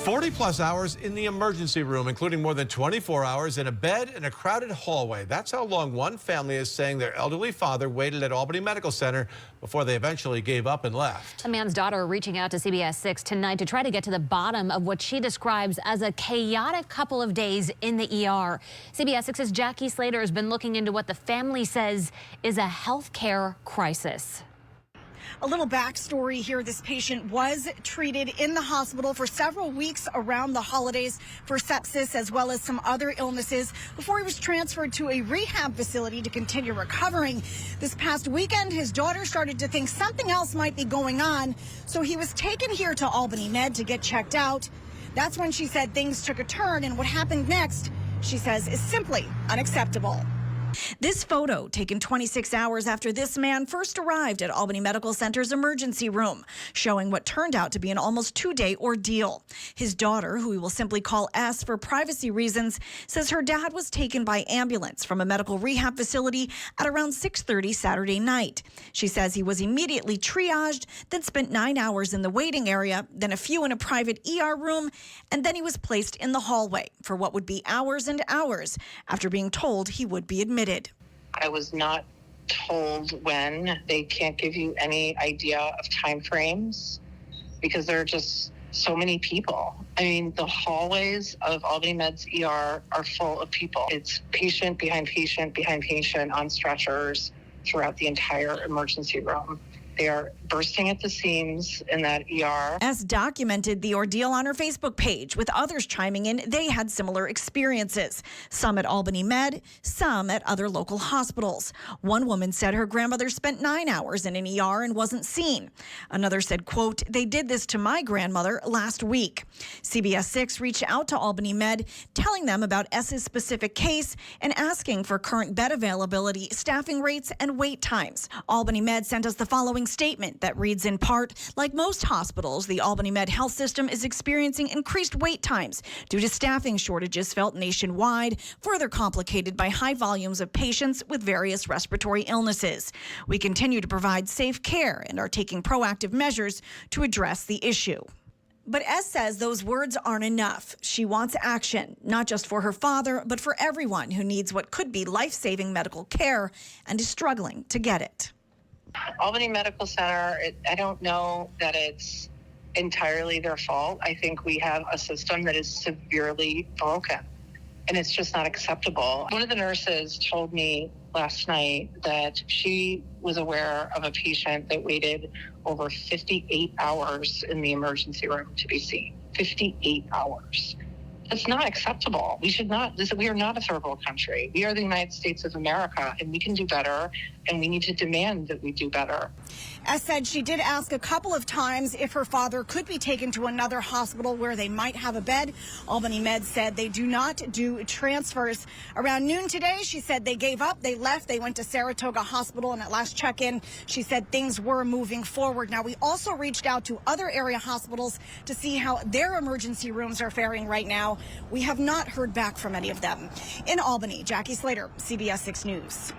40-plus hours in the emergency room, including more than 24 hours in a bed in a crowded hallway. That's how long one family is saying their elderly father waited at Albany Medical Center before they eventually gave up and left. A man's daughter reaching out to CBS 6 tonight to try to get to the bottom of what she describes as a chaotic couple of days in the ER. CBS 6's Jackie Slater has been looking into what the family says is a health care crisis. A little backstory here. This patient was treated in the hospital for several weeks around the holidays for sepsis as well as some other illnesses before he was transferred to a rehab facility to continue recovering. This past weekend, his daughter started to think something else might be going on, so he was taken here to Albany Med to get checked out. That's when she said things took a turn, and what happened next, she says, is simply unacceptable. This photo taken 26 hours after this man first arrived at Albany Medical Center's emergency room, showing what turned out to be an almost 2-day ordeal. His daughter, who we will simply call S for privacy reasons, says her dad was taken by ambulance from a medical rehab facility at around 6:30 Saturday night. She says he was immediately triaged, then spent 9 hours in the waiting area, then a few in a private ER room, and then he was placed in the hallway for what would be hours and hours after being told he would be admitted. I was not told when. They can't give you any idea of time frames because there are just so many people. I mean, the hallways of Albany Med's ER are full of people. It's patient behind patient behind patient on stretchers throughout the entire emergency room. They are bursting at the seams in that ER. S documented the ordeal on her Facebook page, with others chiming in they had similar experiences. Some at Albany Med, some at other local hospitals. One woman said her grandmother spent 9 hours in an ER and wasn't seen. Another said, quote, "They did this to my grandmother last week." CBS 6 reached out to Albany Med, telling them about S's specific case and asking for current bed availability, staffing rates, and wait times. Albany Med sent us the following statement that reads in part, "Like most hospitals, the Albany Med health system is experiencing increased wait times due to staffing shortages felt nationwide, further complicated by high volumes of patients with various respiratory illnesses. We continue to provide safe care and are taking proactive measures to address the issue." But S says those words aren't enough. She wants action, not just for her father, but for everyone who needs what could be life-saving medical care and is struggling to get it. Albany Medical Center, I don't know that it's entirely their fault. I think we have a system that is severely broken, and it's just not acceptable. One of the nurses told me last night that she was aware of a patient that waited over 58 hours in the emergency room to be seen. 58 hours. It's not acceptable. We are not a third world country. We are the United States of America, and we can do better, and we need to demand that we do better. As said, she did ask a couple of times if her father could be taken to another hospital where they might have a bed. Albany Med said they do not do transfers. Around noon today, she said they gave up, they left, they went to Saratoga Hospital, and at last check-in, she said things were moving forward. Now, we also reached out to other area hospitals to see how their emergency rooms are faring right now. We have not heard back from any of them. In Albany, Jackie Slater, CBS 6 News.